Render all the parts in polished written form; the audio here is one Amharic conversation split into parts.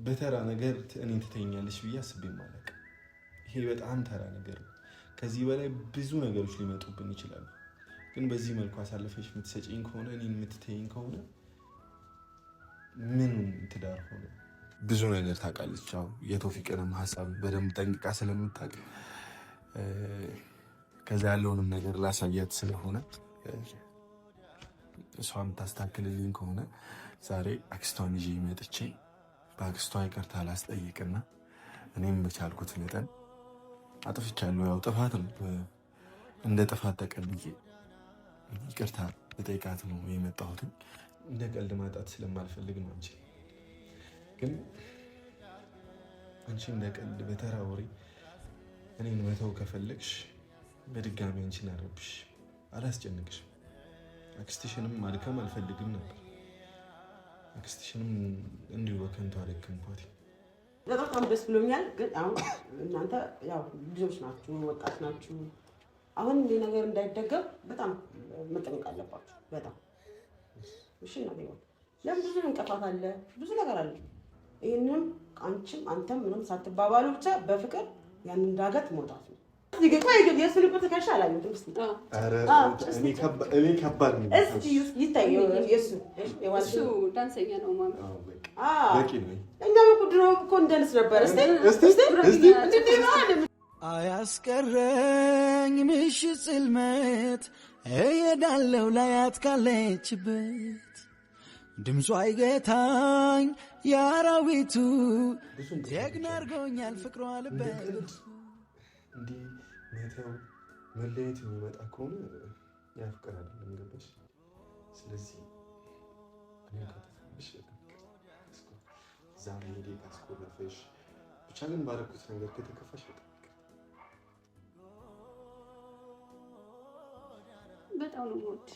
በተራ ነገር እኔን ትተኛለሽ ብዬ አስቤም አላውቅም። ይሄ በጣም ተራ ነገር ነው። ከዚህ በላይ ብዙ ነገሮች ሊመጡብን ይችላሉ። ግን በዚህ መልኩ አሳልፈሽ የምትሰጪኝ ከሆነ እኔን የምትተይኝ ከሆነ ምን ትዳር ሆነ? ብዙ ነገር ታውቃለች። ያው የቶፊቅንም ሀሳብ በደንብ ጠንቅቃ ስለምታውቅ ከዛ ያለውንም ነገር ላሳያት ስለሆነ እሷ የምታስተካክልልኝ ከሆነ ዛሬ አክስቷን ይዤ መጥቼ በአክስቷ ይቅርታ ላስጠይቅና እኔም በቻልኩት መጠን አጥፍቻለሁ። ያው ጥፋት ነው፣ እንደ ጥፋት ተቀብዬ ይቅርታ ልጠይቃት ነው የመጣሁት። እንደ ቀልድ ማጣት ስለማልፈልግ ነው እንጂ ግን አንቺ እንደ ቀልድ በተራ ወሬ እኔን መተው ከፈለግሽ በድጋሚ አንቺን አረብሽ አላስጨንቅሽም። አክስትሽንም ማድከም አልፈልግም ነበር። አክስትሽንም እንዲሁ በከንቱ አደከምኳት። በጣም ደስ ብሎኛል። ግን አሁን እናንተ ያው ልጆች ናችሁ፣ ወጣት ናችሁ። አሁን ይሄ ነገር እንዳይደገም በጣም መጠንቀቅ አለባችሁ። በጣም እሺ ነው ይሆን። ለምን ብዙ እንቅፋት አለ፣ ብዙ ነገር አለ። ይሄንም አንቺም አንተም ምንም ሳትባባሉ ብቻ በፍቅር ያንን ዳገት መውጣት ነው። ይገፋ የሱን እኮ ተከሻ አላየሁትም። እስቲ እኔ ከባድ ነው። እስቲ ይታየው የሱ ዳንሰኛ ነው ማለት በቂ ነው። እኛ ድሮ እኮ እንደንስ ነበር። አያስቀረኝ ምሽት ጽልመት እሄዳለሁ ላያት ካለችበት ድምጿ አይገታኝ የአራዊቱ ጀግና አድርጎኛል ፍቅሯ ልበት እንዲህ መተው መለየት የሚመጣ ከሆነ ያ ፍቅር አይደለም። ገባሽ? ስለዚህ እኔ ከተፈለሽ ዛሬ ሄዴ ካስቆረፈሽ ብቻ ግን ባረኩት ነገር ከተከፋሽ በጣም ነው ሞት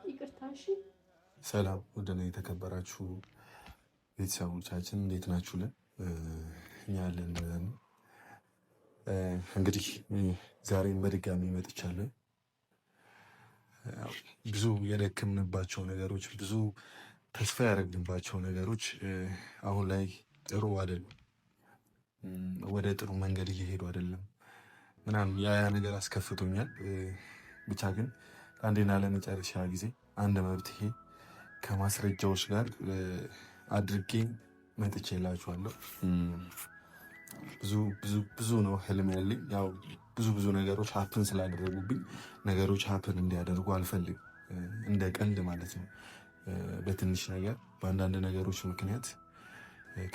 ይቅርታሽ። ሰላም ወደና የተከበራችሁ ቤተሰቦቻችን እንዴት ናችሁልን? እኛ ያለን እንግዲህ ዛሬም በድጋሚ መጥቻለሁ። ብዙ የደከምንባቸው ነገሮች፣ ብዙ ተስፋ ያደረግንባቸው ነገሮች አሁን ላይ ጥሩ አይደሉም፣ ወደ ጥሩ መንገድ እየሄዱ አይደለም ምናምን ያ ነገር አስከፍቶኛል። ብቻ ግን አንዴና ለመጨረሻ ጊዜ አንድ መብትሄ ከማስረጃዎች ጋር አድርጌ መጥቼላችኋለሁ። ብዙ ነው ህልም ያለኝ። ያው ብዙ ነገሮች ሀፕን ስላደረጉብኝ ነገሮች ሀፕን እንዲያደርጉ አልፈልግም። እንደ ቀልድ ማለት ነው። በትንሽ ነገር በአንዳንድ ነገሮች ምክንያት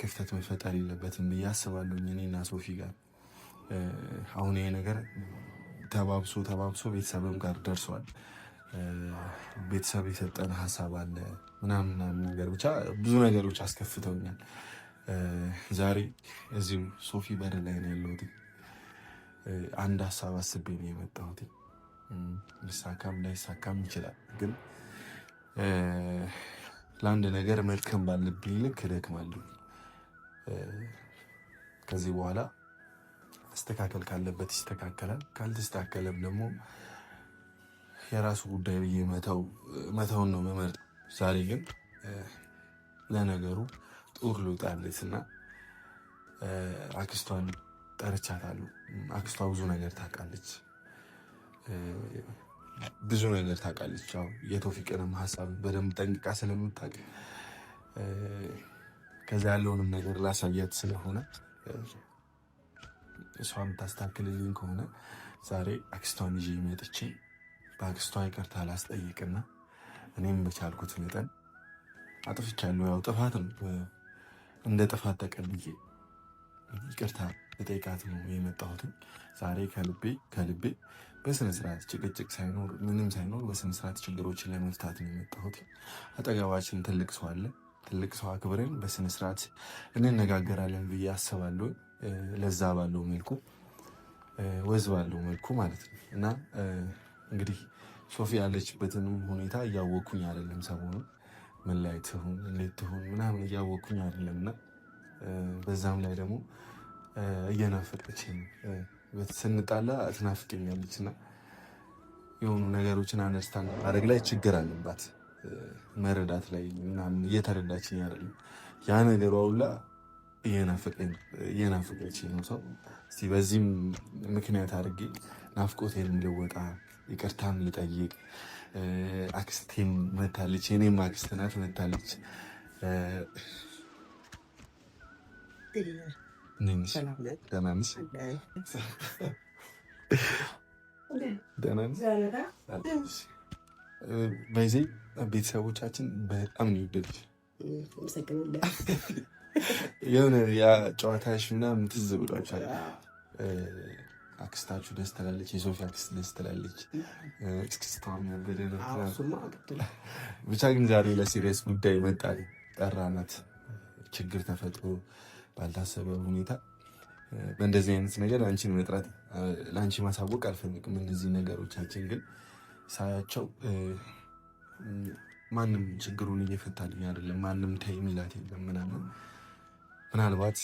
ክፍተት መፈጠር የለበትም ብዬ አስባለሁ እኔና ሶፊ ጋር። አሁን ይሄ ነገር ተባብሶ ቤተሰብም ጋር ደርሷል። ቤተሰብ የሰጠን ሀሳብ አለ ምናምን ነገር ብቻ ብዙ ነገሮች አስከፍተውኛል። ዛሬ እዚሁ ሶፊ በር ላይ ነው ያለሁት። አንድ ሀሳብ አስቤ ነው የመጣሁት። ሊሳካም ላይሳካም ይችላል፣ ግን ለአንድ ነገር መልከም ባለብኝ ልክ እደክማለሁ። ከዚህ በኋላ መስተካከል ካለበት ይስተካከላል፣ ካልተስተካከለም ደግሞ የራሱ ጉዳይ ብዬ መተውን ነው መመርጥ። ዛሬ ግን ለነገሩ ጡር ልውጣለች እና አክስቷን ጠርቻታለሁ። አክስቷ ብዙ ነገር ታውቃለች። ያው የቶፊቅንም ሀሳብ በደንብ ጠንቅቃ ስለምታውቅ ከዛ ያለውንም ነገር ላሳያት ስለሆነ እሷ የምታስተካክልልኝ ከሆነ ዛሬ አክስቷን ይዤ መጥቼ በአክስቷ ይቅርታ ላስጠይቅና እኔም በቻልኩት መጠን አጥፍቻለሁ። ያው ጥፋት ነው፣ እንደ ጥፋት ተቀብዬ ይቅርታ ልጠይቃት ነው የመጣሁት። ዛሬ ከልቤ በስነስርዓት ጭቅጭቅ ሳይኖር ምንም ሳይኖር በስነስርዓት ችግሮችን ለመፍታት ነው የመጣሁት። አጠገባችን ትልቅ ሰው አለ። ትልቅ ሰው አክብረን በስነስርዓት እንነጋገራለን ብዬ አስባለሁ። ለዛ ባለው መልኩ ወዝ ባለው መልኩ ማለት ነው። እና እንግዲህ ሶፊ ያለችበትንም ሁኔታ እያወቅኩኝ አይደለም። ሰሞኑን ምን ላይ ትሁን እንዴት ትሁን ምናምን እያወቅኩኝ አይደለም። እና በዛም ላይ ደግሞ እየናፈቀችኝ ስንጣላ ትናፍቀኛለች እና የሆኑ ነገሮችን አንደርስታንድ ማድረግ ላይ ችግር አለባት፣ መረዳት ላይ ምናምን እየተረዳችኝ አይደለም። ያ ነገሯ ሁላ እየናፈቀችኝ ነው። ሰው እስቲ በዚህም ምክንያት አድርጌ ናፍቆቴን ልወጣ፣ ይቅርታም ልጠይቅ። አክስቴም መታለች፣ የኔም አክስት ናት መታለች። ደህና ነሽ? በዚህ ቤተሰቦቻችን በጣም ነው የወደዱት። የሆነ ያ ጨዋታሽ ምናምን ትዝ ብሏቸዋል። አክስታችሁ ደስ ትላለች፣ የሶፊ አክስት ደስ ትላለች። እስክስታም ያበደ ነው። ብቻ ግን ዛሬ ለሲሪየስ ጉዳይ መጣል ጠራናት። ችግር ተፈጥሮ ባልታሰበ ሁኔታ በእንደዚህ አይነት ነገር አንቺን መጥራት ለአንቺ ማሳወቅ አልፈልግም። እነዚህ ነገሮቻችን ግን ሳያቸው ማንም ችግሩን እየፈታልኝ አይደለም፣ ማንም ተይ የሚላት የለም ምናምን። ምናልባት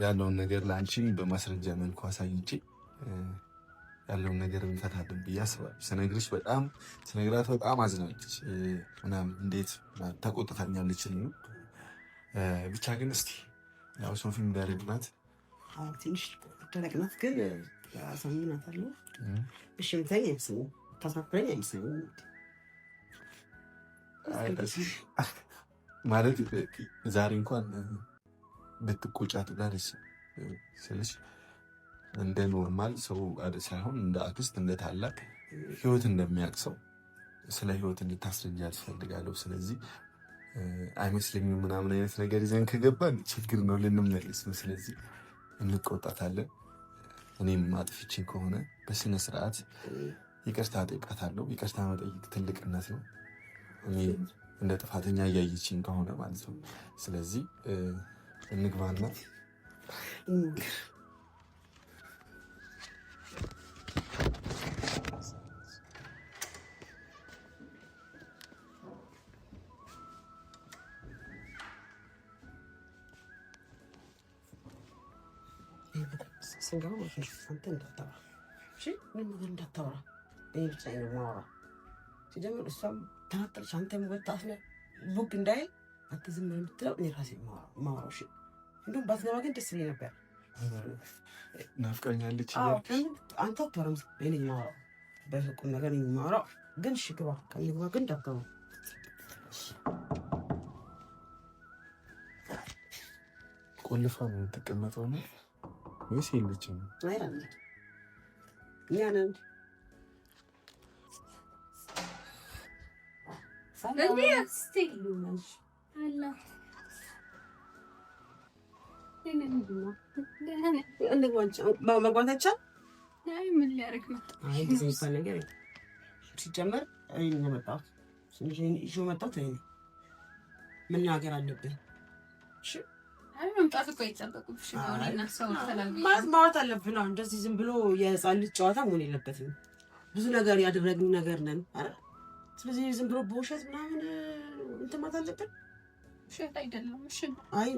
ያለውን ነገር ለአንቺም በማስረጃ መልኩ አሳይቼ ያለውን ነገር እንፈታለን ብዬ አስባለሁ። ስነግራት በጣም አዝናለች ምናምን፣ እንዴት ተቆጥታኛለች። ብቻ ግን እስኪ ያው ሶፊም ደረግ ናት፣ ትንሽ ደረቅ ናት፣ ግን አሳምናት አለ። እሺ ብታይ አይመስለኝም፣ ታሳፍረኝ አይመስለኝም ማለት ዛሬ እንኳን ብትቆጫት ብላለች ስልሽ እንደ ኖርማል ሰው ሳይሆን እንደ አክስት እንደ ታላቅ ህይወት እንደሚያውቅ ሰው ስለ ህይወት እንድታስረጃ ትፈልጋለሁ። ስለዚህ አይመስለኝም ምናምን አይነት ነገር ይዘን ከገባን ችግር ነው፣ ልንመለስ ነው። ስለዚህ እንቆጣታለን። እኔም አጥፍቼ ከሆነ በስነ ስርዓት ይቅርታ ጠይቃታለሁ። ይቅርታ መጠየቅ ትልቅነት ነው። እኔ እንደ ጥፋተኛ እያየችኝ ከሆነ ማለት ነው። ስለዚህ እንግባና ስንገባ አንተ እንዳታወራ፣ ምን ነገር እንዳታወራ፣ እኔ ብቻ ነው የማወራ። ሲጀምር እሷም ተናጠለች፣ አንተም ወጣት ነህ ቡክ እንዳይ አንተ ዝም ብለህ የምትለው እኔ ራሴ የማወራው። እሺ እንደውም ባትገባ ግን ደስ ይለኝ ነበር። ናፍቀኛለች። አንተ አትወራም፣ እኔ የማወራው በቁም ነገር እኔ የማወራው። ግን እሺ ግባ፣ ከግባ ግን እንዳትገባ። ቆልፋ ነው የምትቀመጠው ነው ወይስ የለችም? እኛ ነን መግባት አይቻልም። ምን ሊያደርግ ነው? ጊዜ የሚባል ነገር ሲጀመር መጣሁት መናገር አለብን። መምጣት እኮ አይጠበቅብሽም። ማውራት አለብን። እንደዚህ ዝም ብሎ የህፃን ልጅ ጨዋታ መሆን የለበትም። ብዙ ነገር ያደረግን ነገር ነን። ስለዚህ ዝም ብሎ በውሸት ምናምን እንትን ማለት አለብን። ውሸት አይደለም። እሺ አይ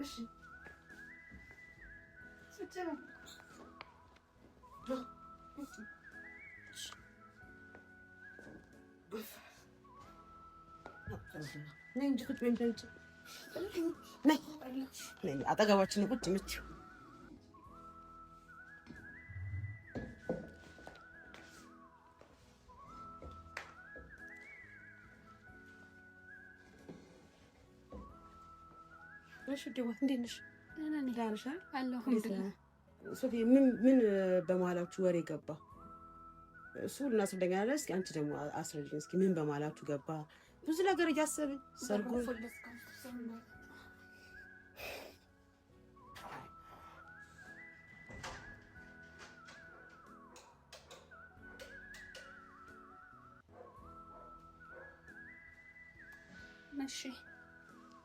እሺ አጠገባችን ቁጭ የምትይው ምን በመሀላችሁ ወሬ ገባ? እሱ እናስረዳኛ ያለ። እስኪ አንቺ ደግሞ አስረጅኝ እስኪ ምን በመሀላችሁ ገባ? ብዙ ነገር እያሰብን ሰርጉ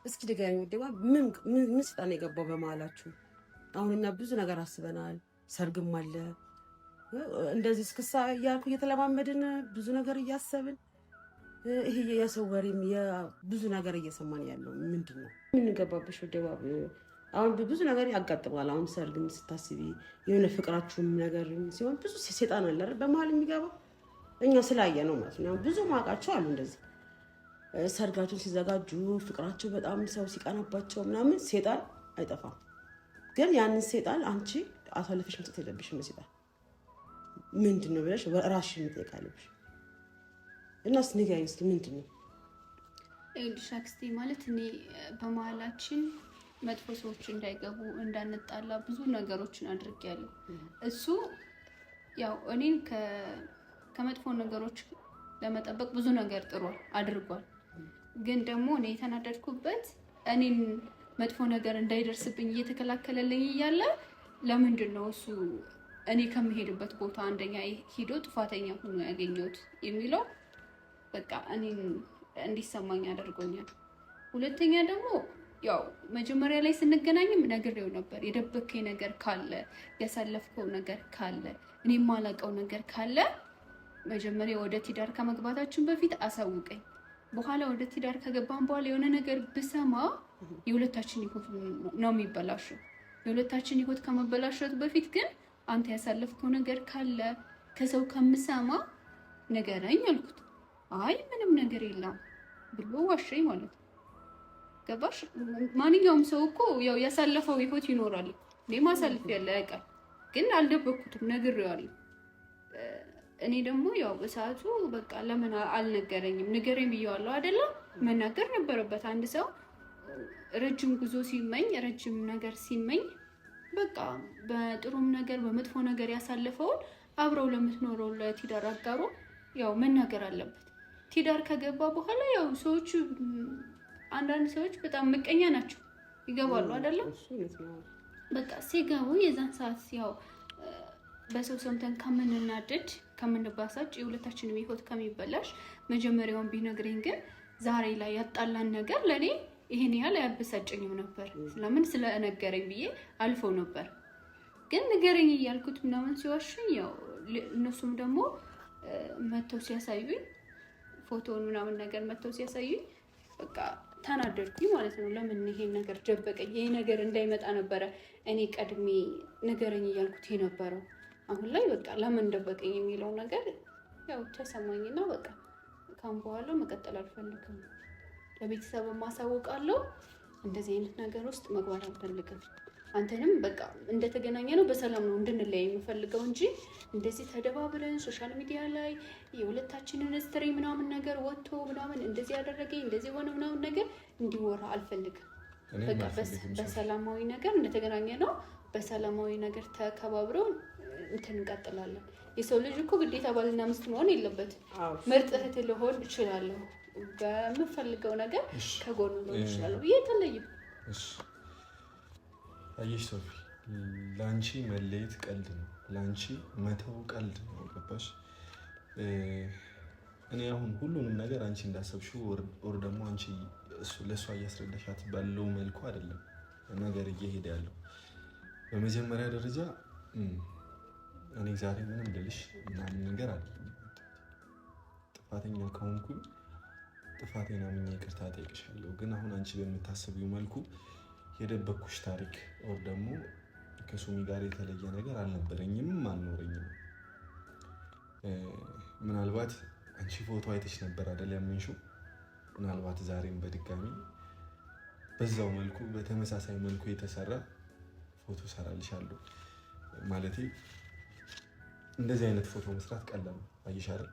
እስኪ ድጋሚ ወደባ ምን ስጣን የገባው በመሀላችሁ? አሁን እኛ ብዙ ነገር አስበናል። ሰርግም አለ እንደዚህ እስክሳ እያልኩ እየተለማመድን ብዙ ነገር እያሰብን ይሄ የሰው ወሬም ብዙ ነገር እየሰማን ያለው ምንድን ነው? ምን ገባብሽ ወደባ? አሁን ብዙ ነገር ያጋጥማል። አሁን ሰርግን ስታስቢ የሆነ ፍቅራችሁም ነገር ሲሆን ብዙ ሴጣን አለ አይደል በመሀል የሚገባው እኛ ስላየ ነው ማለት ነው። ብዙ ማውቃቸው አሉ እንደዚህ ሰርጋቸውን ሲዘጋጁ ፍቅራቸው በጣም ሰው ሲቀናባቸው ምናምን ሴጣን አይጠፋም። ግን ያንን ሴጣን አንቺ አሳልፈሽ መስጠት የለብሽም። ሴጣን ምንድን ነው ብለሽ ራስሽን መጠየቅ አለብሽ። እናስ ንገሪኝ እስኪ ምንድን ነው? ይኸውልሽ አክስቴ ማለት እኔ በመሀላችን መጥፎ ሰዎች እንዳይገቡ እንዳንጣላ ብዙ ነገሮችን አድርጌያለሁ። እሱ ያው እኔን ከመጥፎ ነገሮች ለመጠበቅ ብዙ ነገር ጥሯል አድርጓል። ግን ደግሞ እኔ የተናደድኩበት እኔን መጥፎ ነገር እንዳይደርስብኝ እየተከላከለልኝ እያለ ለምንድን ነው እሱ እኔ ከምሄድበት ቦታ አንደኛ ሂዶ ጥፋተኛ ሆኖ ያገኘሁት የሚለው በቃ እኔን እንዲሰማኝ አድርጎኛል። ሁለተኛ ደግሞ ያው መጀመሪያ ላይ ስንገናኝም ነግሬው ነበር። የደበከኝ ነገር ካለ ያሳለፍከው ነገር ካለ እኔ የማላውቀው ነገር ካለ መጀመሪያ ወደ ትዳር ከመግባታችን በፊት አሳውቀኝ። በኋላ ወደ ትዳር ከገባን በኋላ የሆነ ነገር ብሰማ የሁለታችን ህይወት ነው የሚበላሸው። የሁለታችን ህይወት ከመበላሸቱ በፊት ግን አንተ ያሳለፍከው ነገር ካለ ከሰው ከምሰማ ንገረኝ አልኩት። አይ ምንም ነገር የለም ብሎ ዋሸኝ ማለት ነው። ገባሽ? ማንኛውም ሰው እኮ ያው ያሳለፈው ህይወት ይኖራል። እኔ ማሳለፍ ያለ ያውቃል። ግን አልደበኩትም፣ ነግሬዋለሁ። እኔ ደግሞ ያው በሰዓቱ በቃ ለምን አልነገረኝም? ንገረኝ ብየዋለሁ አይደለ? መናገር ነበረበት። አንድ ሰው ረጅም ጉዞ ሲመኝ፣ ረጅም ነገር ሲመኝ በቃ በጥሩም ነገር በመጥፎ ነገር ያሳለፈውን አብረው ለምትኖረው ለትዳር አጋሩ ያው መናገር አለበት። ትዳር ከገባ በኋላ ያው ሰዎች አንዳንድ ሰዎች በጣም ምቀኛ ናቸው። ይገባሉ አይደለ? በቃ ሲገቡ የዛን ሰዓት ያው በሰው ሰምተን ከምንናደድ ከምንባሳጭ የሁለታችንም ህይወት ከሚበላሽ መጀመሪያውን ቢነግረኝ ግን ዛሬ ላይ ያጣላን ነገር ለኔ ይሄን ያህል አያበሳጨኝም ነበር። ለምን ስለነገረኝ ብዬ አልፈው ነበር። ግን ንገረኝ እያልኩት ምናምን ሲዋሽኝ ያው እነሱም ደግሞ መተው ሲያሳዩኝ ፎቶውን ምናምን ነገር መተው ሲያሳዩኝ በቃ ተናደድኩኝ ማለት ነው። ለምን ይሄን ነገር ደበቀኝ? ይሄ ነገር እንዳይመጣ ነበረ እኔ ቀድሜ ንገረኝ እያልኩት የነበረው። አሁን ላይ በቃ ለምን ደበቀኝ የሚለው ነገር ያው ተሰማኝና በቃ ካም በኋላ መቀጠል አልፈልግም። ለቤተሰብ ማሳወቃለሁ። እንደዚህ አይነት ነገር ውስጥ መግባት አልፈልግም። አንተንም በቃ እንደተገናኘ ነው በሰላም ነው እንድንለያይ የምፈልገው እንጂ እንደዚህ ተደባብረን ሶሻል ሚዲያ ላይ የሁለታችንን ስትሪ ምናምን ነገር ወጥቶ ምናምን እንደዚህ ያደረገኝ እንደዚህ ሆነ ምናምን ነገር እንዲወራ አልፈልግም። በቃ በሰላማዊ ነገር እንደተገናኘ ነው በሰላማዊ ነገር ተከባብረው እንትን እንቀጥላለን። የሰው ልጅ እኮ ግዴታ ባልና ሚስት መሆን የለበትም። ምርጥ እህት ልሆን እችላለሁ። በምፈልገው ነገር ከጎኑ ነው እችላለሁ። የተለየ አየሽ ሶፊ፣ ለአንቺ መለየት ቀልድ ነው፣ ለአንቺ መተው ቀልድ ነው። ገባሽ? እኔ አሁን ሁሉንም ነገር አንቺ እንዳሰብሽው ወር ደግሞ አንቺ ለእሷ እያስረዳሻት ባለው መልኩ አይደለም ነገር እየሄደ ያለው። በመጀመሪያ ደረጃ እኔ ዛሬ ምንም ልልሽ ምናምን ነገር አለ። ጥፋተኛ ከሆንኩኝ ጥፋቴን አምኜ ይቅርታ እጠይቅሻለሁ። ግን አሁን አንቺ በምታስቢው መልኩ የደበኩሽ ታሪክ ወር ደግሞ ከሱሚ ጋር የተለየ ነገር አልነበረኝም አልኖረኝም። ምናልባት አንቺ ፎቶ አይተሽ ነበር አይደል ያመንሽው? ምናልባት ዛሬም በድጋሚ በዛው መልኩ በተመሳሳይ መልኩ የተሰራ ፎቶ ሰራልሻለሁ። ማለቴ እንደዚህ አይነት ፎቶ መስራት ቀላል ነው። አየሽ አይደል?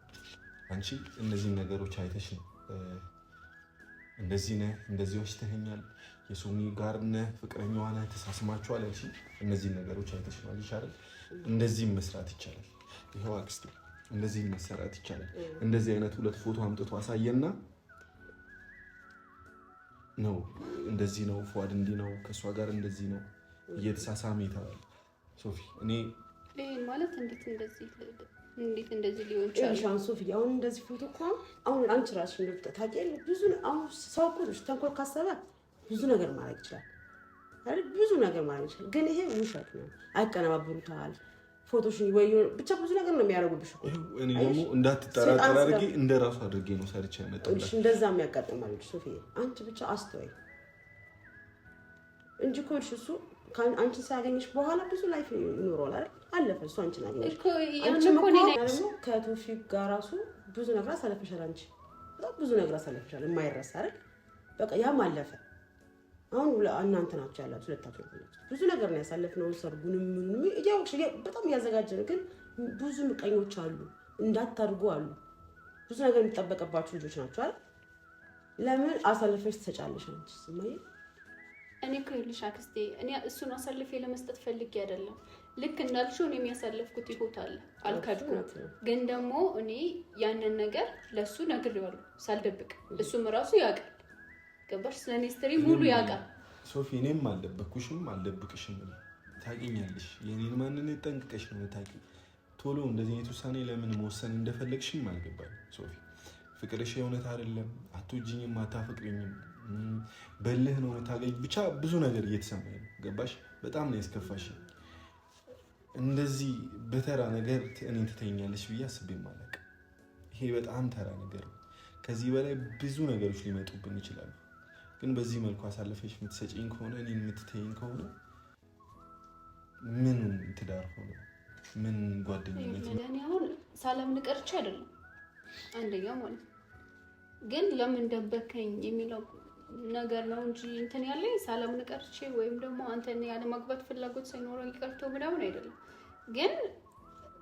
አንቺ እነዚህን ነገሮች አይተሽ ነው እንደዚህ ነህ፣ እንደዚህ ወሽተኸኛል፣ የሱሚ ጋር ነህ፣ ፍቅረኛዋ ነህ፣ ተሳስማችኋል ያልሽ እነዚህን ነገሮች አይተሽ ነው። አየሽ አይደል? እንደዚህ መስራት ይቻላል። ይሄው አክስቴ እንደዚህ መሰራት ይቻላል። እንደዚህ አይነት ሁለት ፎቶ አምጥቶ አሳየና ነው እንደዚህ ነው ፏድ እንዲህ ነው ከሷ ጋር እንደዚህ ነው እየተሳሳመ ይታል። ሶፊ እኔ ይሄን ማለት እንዴት እንደዚህ ሊሆን ይችላል? ሻን ሶፊ አሁን እንደዚህ ፎቶ እኮ አሁን አንቺ ራስሽ እንደምታ ታውቂያለሽ። ብዙ አሁን ሰው እኮ ተንኮል ካሰበ ብዙ ነገር ማድረግ ይችላል አይደል? ብዙ ነገር ማድረግ ይችላል። ግን ይሄ ውሸት ነው። አይቀነባብሩታል ፎቶሽን ወይ ብቻ ብዙ ነገር ነው የሚያደርጉብሽ እኮ። እኔ ደግሞ እንዳትጠራጠር አድርጌ እንደራሱ አድርጌ ነው ሰርቼ ያመጣሁልሽ። እንደዛ የሚያጋጥማል ሶፊ። አንቺ ብቻ አስተዋይ እንጂ እኮ እሱ አንቺን ሳያገኝሽ በኋላ ብዙ ላይፍ ይኖረዋል አይደል? አለፈ እሱ አንቺን አገኘሽ እኮ ደግሞ ከቶፊቅ ጋር ራሱ ብዙ ነገር አሳልፈሻል። አንቺ በጣም ብዙ ነገር አሳልፈሻል የማይረሳ አይደል? በቃ ያም አለፈ። አሁን እናንተ ናችሁ ያላችሁ ሁለታችሁ ብዙ ነገር ነው ያሳለፍነው። ሰርጉንም ምንም እያወቅሽ በጣም እያዘጋጀን ግን ብዙ ምቀኞች አሉ እንዳታድርጉ አሉ። ብዙ ነገር የሚጠበቅባችሁ ልጆች ናቸው አይደል? ለምን አሳልፈሽ ትሰጫለሽ አንቺ? ስማዬ እኔ እኮ ይኸውልሽ አክስቴ እኔ እሱን አሳልፌ ለመስጠት ፈልጌ አይደለም። ልክ እንዳልሽው እኔ የሚያሳልፍኩት ህይወት አለ አልካድኩም። ግን ደግሞ እኔ ያንን ነገር ለሱ ነግሬዋለሁ ሳልደብቅ። እሱም ራሱ ያውቃል። ገባሽ? ስለኔ ስትሪ ሙሉ ያውቃል። ሶፊ እኔም አልደበኩሽም አልደብቅሽም። ታውቂኛለሽ። የኔን ማንነት ጠንቅቀሽ ነው የምታውቂው። ቶሎ እንደዚህ አይነት ውሳኔ ለምን መወሰን እንደፈለግሽም አልገባኝም ሶፊ። ፍቅርሽ የእውነት አይደለም። አትወጂኝም፣ አታፈቅሪኝም፣ በልህ ነው የምታገኝ። ብቻ ብዙ ነገር እየተሰማኝ ነው። ገባሽ? በጣም ነው ያስከፋሽኝ። እንደዚህ በተራ ነገር እኔን ትተኛለሽ ብዬ አስቤም አላውቅም። ይሄ በጣም ተራ ነገር ነው። ከዚህ በላይ ብዙ ነገሮች ሊመጡብን ይችላሉ። ግን በዚህ መልኩ አሳልፈሽ የምትሰጪኝ ከሆነ እኔን የምትተይኝ ከሆነ ምን ትዳር ሆነ? ምን ጓደኝነት ነው? እኔ አሁን ሳላምን ቀርቼ አይደለም አንደኛ ማለት ግን ለምን ደበከኝ የሚለው ነገር ነው እንጂ እንትን ያለኝ ሳላምን ቀርቼ ወይም ደግሞ አንተን ያለ ማግባት ፍላጎት ሳይኖረኝ ቀርቶ ምናምን አይደለም። ግን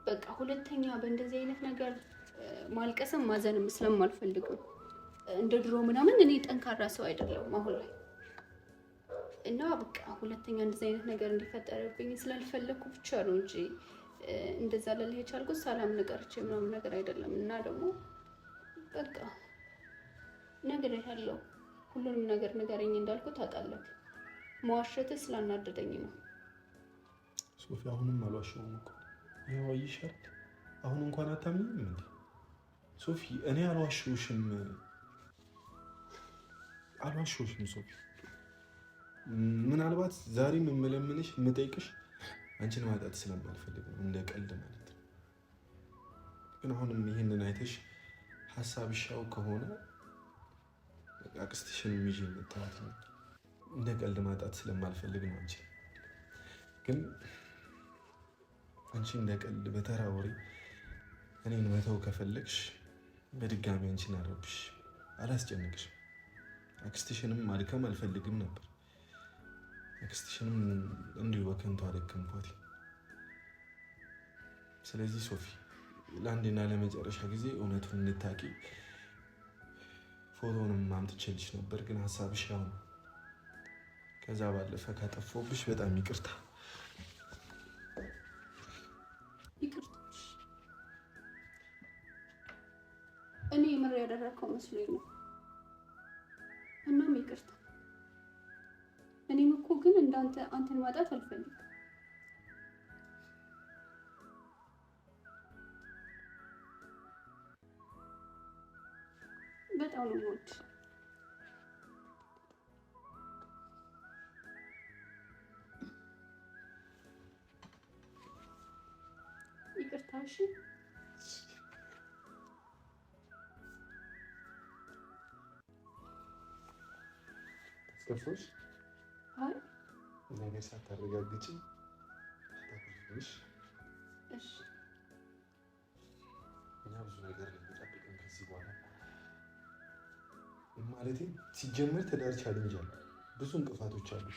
በቃ ሁለተኛ በእንደዚህ አይነት ነገር ማልቀስም ማዘንም ስለማልፈልግ እንደ ድሮ ምናምን እኔ ጠንካራ ሰው አይደለም አሁን ላይ እና በቃ ሁለተኛ እንደዚህ አይነት ነገር እንዲፈጠርብኝ ስላልፈለኩ ብቻ ነው እንጂ እንደዛ ለልህ የቻልኩት ሳላምን ቀርቼ ምናምን ነገር አይደለም። እና ደግሞ በቃ ነገር ያለው ሁሉንም ነገር ንገረኝ እንዳልኩት ታውቃለህ። መዋሸትህ ስላናደደኝ ነው ሶፊ። አሁንም አልዋሸሁም እኮ ይኸው አይሻል። አሁን እንኳን አታምኝም እንዴ ሶፊ? እኔ አልዋሸሁሽም ሶፊ። ምናልባት ዛሬም የምለምንሽ የምጠይቅሽ አንቺን ማጣት ስለማልፈልግ ነው፣ እንደ ቀልድ ማለት ነው። ግን አሁንም ይህንን አይተሽ ሀሳብሻው ከሆነ አክስትሽን ይዤ መጣሁት ነው። እንደ ቀልድ ማጣት ስለማልፈልግ ነው አንቺ። ግን አንቺ እንደ ቀልድ በተራ ወሬ እኔን መተው ከፈለግሽ በድጋሚ አንቺን አረብሽ አላስጨንቅሽም። አክስትሽንም ማድከም አልፈልግም ነበር። አክስትሽንም እንዲሁ በከንቱ አደከምኳት። ስለዚህ ሶፊ ለአንዴና ለመጨረሻ ጊዜ እውነቱን እንድታቂ ፎቶንም አምጥቼልሽ ነበር፣ ግን ሀሳብሽ ያው ነው። ከዛ ባለፈ ካጠፋሁብሽ በጣም ይቅርታ። እኔ የምር ያደረከው መስሎኝ ነው። እናም ይቅርታ። እኔም እኮ ግን እንዳንተ አንተን ማጣት አልፈልግም። በጣም ነው የምወድሽ። ይቅርታ። እሺ አስከፋሽ? አይ ነገር ሳታረጋግጪ ታውቂሽ። እሺ እኛ ብዙ ነገር ልንጠብቅን ከዚህ በኋላ ማለቴ ሲጀመር ትዳር ቻሌንጅ አለ፣ ብዙ እንቅፋቶች አሉ።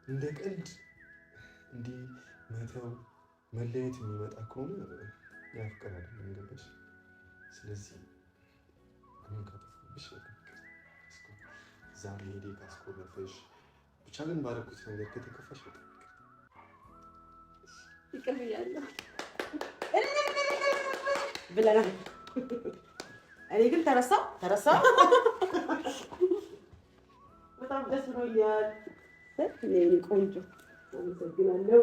እንደ ቀልድ እንዲህ መተው መለየት የሚመጣ ከሆነ ያፍቅር አይደለም። ገባሽ? ስለዚህ አሁን ካጠፋሁብሽ ዛሬ ሄዴ ካስኮረፈሽ ብቻ ግን ባረኩት ነገር ከተከፋሽ ይቅር ብያለሁ ብለናል። እኔ ግን ተረሳ በጣም ደስ ብሎኛል። የእኔ ቆንጆ አመሰግናለሁ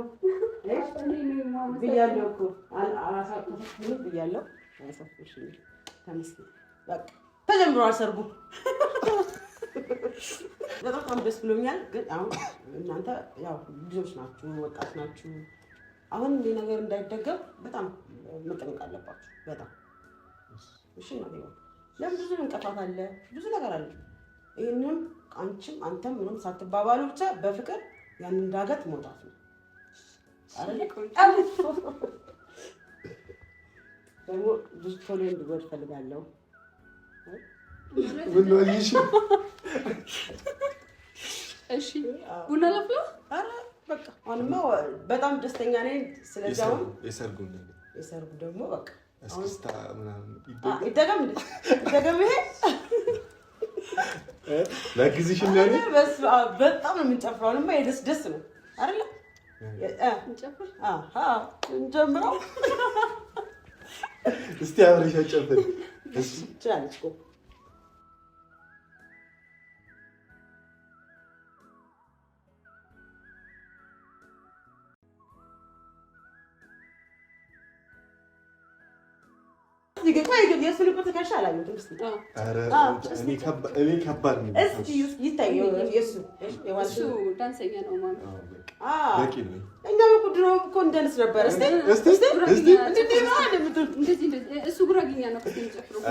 ብያለሁ እኮ አላሳፈርሽኝም ብያለሁ። አላሳፈርሽኝም። ተመስገን። በቃ ተጀምሯል ሰርጉ። በጣም ደስ ብሎኛል። ግን አሁን እናንተ ያው ልጆች ናችሁ፣ ወጣት ናችሁ። አሁን ይሄ ነገር እንዳይደገም በጣም መጠንቀቅ አለባችሁ። በጣም እሺ ነው። ለምን ብዙ እንቅፋት አለ፣ ብዙ ነገር አለ። ይሄንን አንቺም አንተም ምንም ሳትባባሉ ብቻ በፍቅር ያንን ዳገት መውጣት ነው አይደል? ደግሞ ብዙ ቶሎ እንድወድ ፈልጋለሁ። እሺ ቡና ላፍላ። ኧረ በቃ አሁንማ በጣም ደስተኛ ነኝ። ስለዚህ አሁን የሰርጉ ደግሞ በቃ እስክስታ ምናምን ይደገም ይሄ ለጊዜሽ እንደኔ በጣም ነው የምንጨፍረው። አሁንማ ደስ ነው አይደል? እንጨፍር። እንጀምረው እስቲ አብረሽ ጨፍሪ። ትችላለች እኮ የእሱን እኮ ትከሻ አላየሁትም። እኔ ከባድ ነው። እስኪ ይታየው የእሱ ዳንሰኛ ነው ማለት በቂ ነው። እኛም እኮ ድሮ እኮ እንደንስ ነበር። እሱ ጉራጌኛ ነው የሚጨፍረው።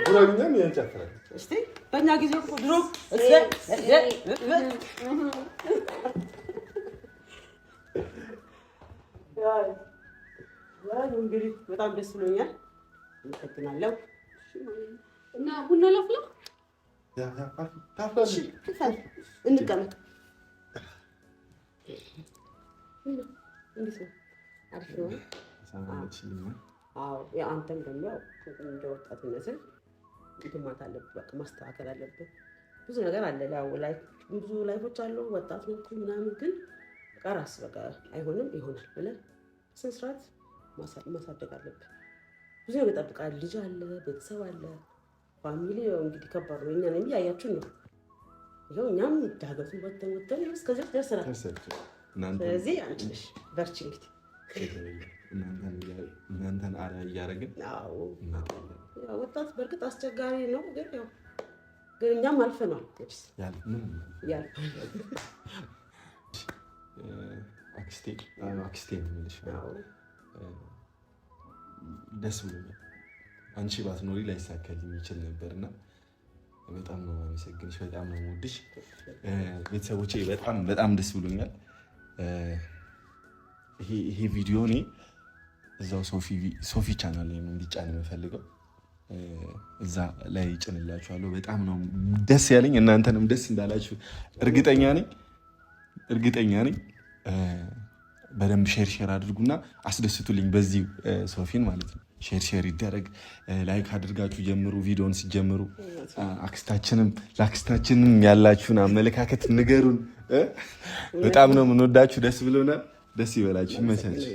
ጉራጌኛም ያጨፍራል። እስኪ በእኛ ጊዜ እኮ ድሮ እንግዲህ በጣም ደስ ብሎኛል። አመሰግናለሁ። እና ቡና ላፍላ። እንቀመጥ። እንዴት ነው? አሪፍ ነው። አዎ አንተም ደግሞ እንደ ወጣትነትህ እንትን ማለት አለብህ። በቃ ማስተካከል አለብህ። ብዙ ነገር አለ። ያው ላይ ብዙ ላይፎች አሉ። ወጣት ነው ምናምን፣ ግን በቃ ራስ በቃ አይሆንም ይሆናል ብለህ ስነ ስርዓት ማሳደግ አለብህ። ብዙ ነገር ይጠብቃል። ልጅ አለ፣ ቤተሰብ አለ፣ ፋሚሊ። እንግዲህ ከባድ ነው። እኛን ያያችሁን ነው። ይኸው እኛም ዳገቱን ወተን እስከዚህ ደርሰናል። ስለዚህ አንቺ ነሽ በርቺ። እንግዲህ እናንተን አርአያ እያደረግን ወጣት በእርግጥ አስቸጋሪ ነው፣ ግን እኛም አልፈናል። አክስቴ ነው የምልሽ። ደስ ብሎኛል። አንቺ ባትኖሪ ላይሳካልኝ ይችል ነበርና በጣም ነው የማመሰግንሽ፣ በጣም ነው የምወድሽ። ቤተሰቦቼ በጣም ደስ ብሎኛል። ይሄ ቪዲዮ እኔ እዛው ሶፊ ቻናል ላይ ነው እንዲጫን የምፈልገው። እዛ ላይ ጭንላችኋለሁ። በጣም ነው ደስ ያለኝ። እናንተንም ደስ እንዳላችሁ እርግጠኛ ነኝ። በደንብ ሼር አድርጉና አስደስቱልኝ። በዚህ ሶፊን ማለት ነው ሼር ይደረግ። ላይክ አድርጋችሁ ጀምሩ። ቪዲዮን ሲጀምሩ ለአክስታችንም ያላችሁን አመለካከት ንገሩን። በጣም ነው የምንወዳችሁ። ደስ ብሎናል። ደስ ይበላችሁ። ይመቻችሁ።